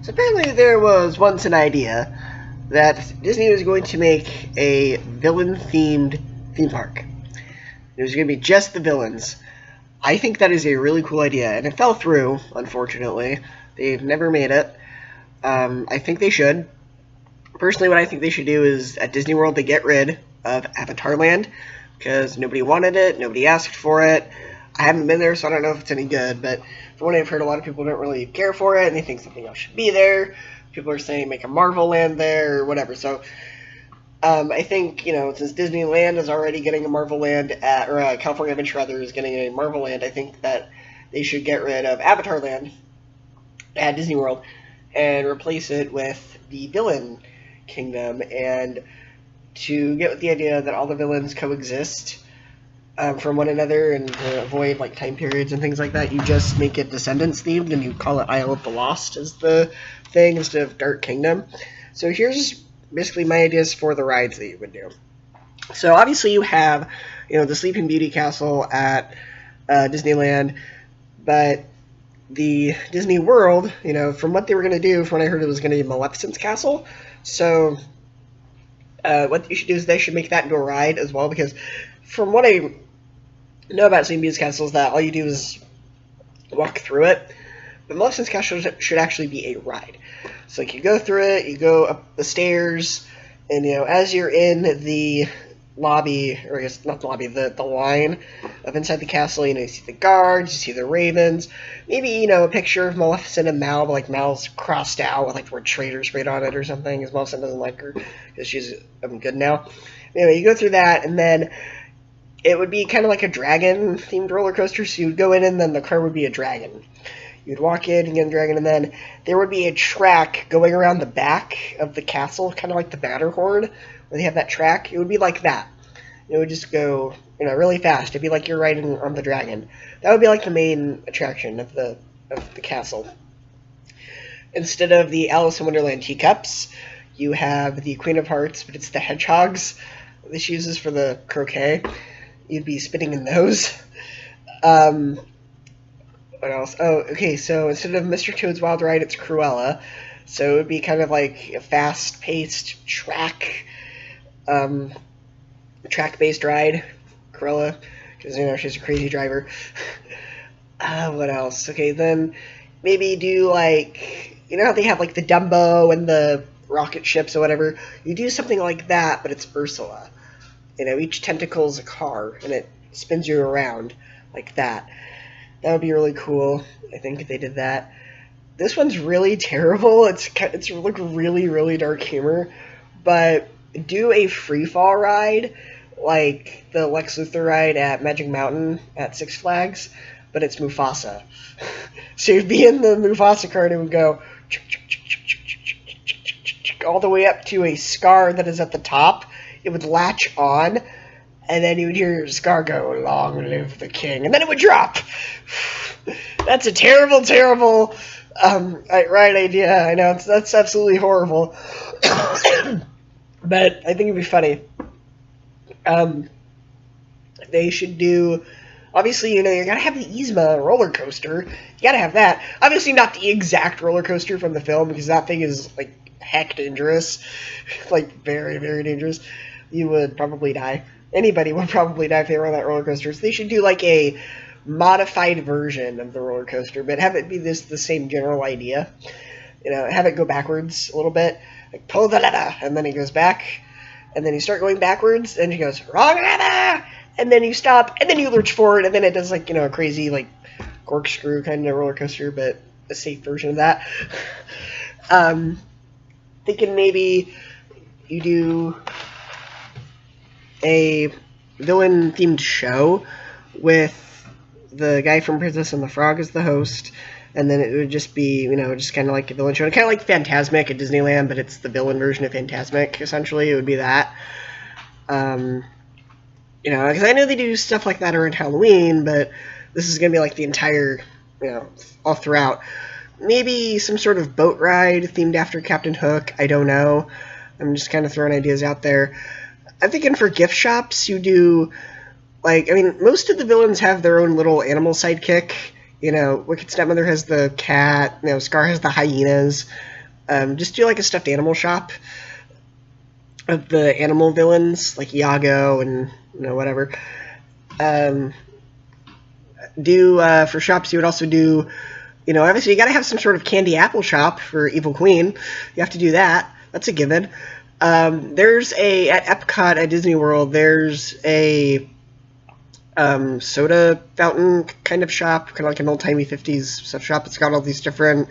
So apparently there was once an idea that Disney was going to make a villain-themed theme park. It was going to be just the villains. I think that is a really cool idea, and it fell through, unfortunately. They've never made it. I think they should. Personally, what I think they should do is, at Disney World, they get rid of Avatar Land, because nobody wanted it, nobody asked for it. I haven't been there, so I don't know if it's any good, but from what I've heard, a lot of people don't really care for it, and they think something else should be there. People are saying make a Marvel Land there, or whatever, so I think, since Disneyland is already getting a Marvel Land, or California Adventure rather is getting a Marvel Land, I think that they should get rid of Avatar Land at Disney World and replace it with the Villain Kingdom, and to get with the idea that all the villains coexist from one another, and to avoid like time periods and things like that, you just make it Descendants themed and you call it Isle of the Lost as the thing instead of Dark Kingdom. So here's basically my ideas for the rides that you would do. So obviously you have, the Sleeping Beauty Castle at Disneyland, but the Disney World, from what they were going to do, from what I heard, it was going to be Maleficent's Castle. So what you should do is they should make that into a ride as well, because from what I know about Sleeping Beauty's Castle is that all you do is walk through it, but Maleficent's Castle should actually be a ride. So you go through it, you go up the stairs, and as you're in the lobby, or I guess not the lobby, the line of inside the castle, you see the guards, you see the ravens, maybe a picture of Maleficent and Mal, but like Mal's crossed out with like the word traitor sprayed on it or something, because Maleficent doesn't like her because she's good now. Anyway, you go through that, and then it would be kind of like a dragon themed roller coaster. So you'd go in, and then the car would be a dragon. You'd walk in and get a dragon, and then there would be a track going around the back of the castle, kind of like the Matterhorn, where they have that track. It would be like that. It would just go, really fast. It'd be like you're riding on the dragon. That would be like the main attraction of the castle. Instead of the Alice in Wonderland teacups, you have the Queen of Hearts, but it's the hedgehogs that she uses for the croquet. You'd be spinning in those. What else? Oh, okay, so instead of Mr. Toad's Wild Ride, it's Cruella. So it would be kind of like a fast-paced track-based ride, Cruella, because, she's a crazy driver. What else? Okay, then maybe do, like, how they have, like, the Dumbo and the rocket ships or whatever? You do something like that, but it's Ursula. Each tentacle is a car, and it spins you around like that. That would be really cool, I think, if they did that. This one's really terrible. It's like really, really dark humor. But do a free fall ride, like the Lex Luthor ride at Magic Mountain at Six Flags, but it's Mufasa. So you'd be in the Mufasa car, and it would go all the way up to a Scar that is at the top. It would latch on, and then you would hear Scar go, "Long live the king," and then it would drop. That's a terrible, terrible ride idea. I know, that's absolutely horrible. But I think it'd be funny. They should do, obviously, you gotta have the Yzma roller coaster. You gotta have that. Obviously not the exact roller coaster from the film, because that thing is, like, heck dangerous. Like, very, very dangerous. You would probably die. Anybody would probably die if they were on that roller coaster. So they should do, like, a modified version of the roller coaster, but have it be the same general idea. Have it go backwards a little bit. Like, pull the lever, and then he goes back, and then you start going backwards, and he goes, "Wrong lever!" And then you stop, and then you lurch forward, and then it does, like, a crazy, like, corkscrew kind of roller coaster, but a safe version of that. Thinking maybe you do a villain-themed show with the guy from Princess and the Frog as the host, and then it would just be, just kind of like a villain show. Kind of like Fantasmic at Disneyland, but it's the villain version of Fantasmic, essentially. It would be that. Because I know they do stuff like that around Halloween, but this is going to be like the entire, all throughout. Maybe some sort of boat ride themed after Captain Hook. I don't know. I'm just kind of throwing ideas out there. I'm thinking for gift shops, you do, like, most of the villains have their own little animal sidekick. Wicked Stepmother has the cat. Scar has the hyenas. Just do like a stuffed animal shop of the animal villains, like Iago and whatever. For shops, you would also do, obviously you got to have some sort of candy apple shop for Evil Queen. You have to do that. That's a given. At Epcot at Disney World, there's a soda fountain kind of shop, kind of like an old-timey 50s stuff shop. It's got all these different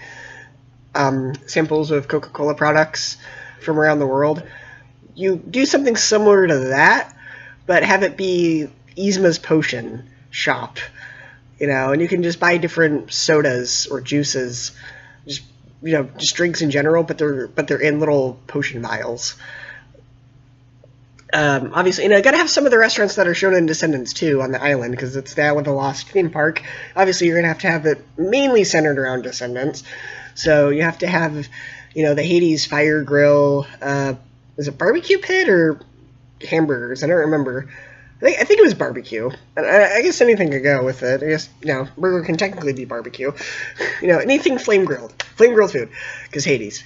samples of Coca-Cola products from around the world. You do something similar to that, but have it be Yzma's Potion shop, and you can just buy different sodas or juices, just drinks in general, but they're in little potion vials. Obviously, got to have some of the restaurants that are shown in Descendants too on the island, because it's the Island of Lost theme park. Obviously, you're gonna have to have it mainly centered around Descendants, so you have to have, the Hades Fire Grill. Is it barbecue pit or hamburgers? I don't remember. I think it was barbecue. I guess anything could go with it. I guess, burger can technically be barbecue. Anything flame grilled food, because Hades.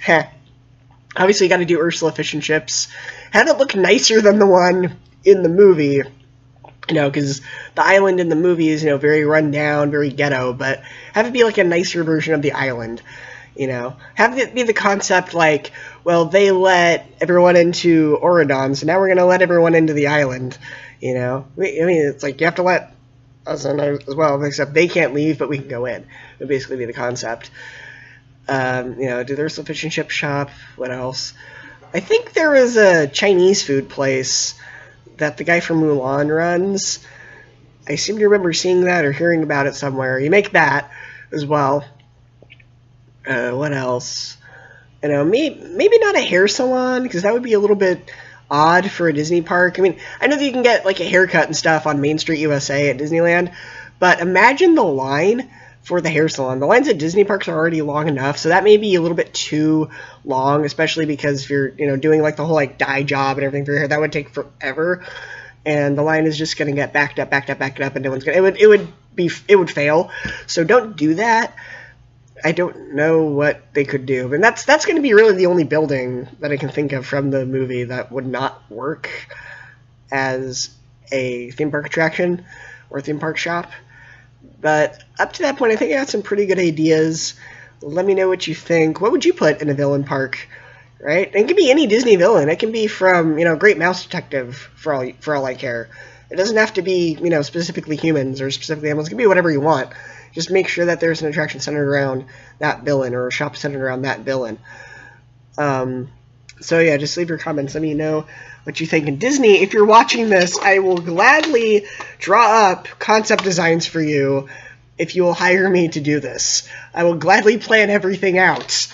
Obviously, you got to do Ursula Fish and Chips. Have it look nicer than the one in the movie, because the island in the movie is, very run down, very ghetto, but have it be like a nicer version of the island. Have it be the concept like, well, they let everyone into Auradon, so now we're going to let everyone into the island. It's like you have to let us in as well, except they can't leave, but we can go in. It would basically be the concept. Do the Ursula Fish and Chip shop. What else? I think there was a Chinese food place that the guy from Mulan runs. I seem to remember seeing that or hearing about it somewhere. You make that as well. What else? Maybe not a hair salon, because that would be a little bit odd for a Disney park. I know that you can get like a haircut and stuff on Main Street USA at Disneyland, but imagine the line for the hair salon. The lines at Disney parks are already long enough, so that may be a little bit too long, especially because if you're, doing like the whole like dye job and everything for your hair, that would take forever, and the line is just going to get backed up, and no one's gonna. It would fail. So don't do that. I don't know what they could do, and that's going to be really the only building that I can think of from the movie that would not work as a theme park attraction or theme park shop. But up to that point, I think I got some pretty good ideas. Let me know what you think. What would you put in a villain park, right? It can be any Disney villain. It can be from, Great Mouse Detective, for all I care. It doesn't have to be, specifically humans or specifically animals. It can be whatever you want. Just make sure that there's an attraction centered around that villain or a shop centered around that villain. So yeah, just leave your comments. Let me know what you think. And Disney, if you're watching this, I will gladly draw up concept designs for you if you will hire me to do this. I will gladly plan everything out.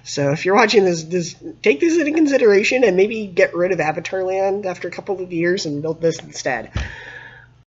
So if you're watching this, take this into consideration and maybe get rid of Avatar Land after a couple of years and build this instead.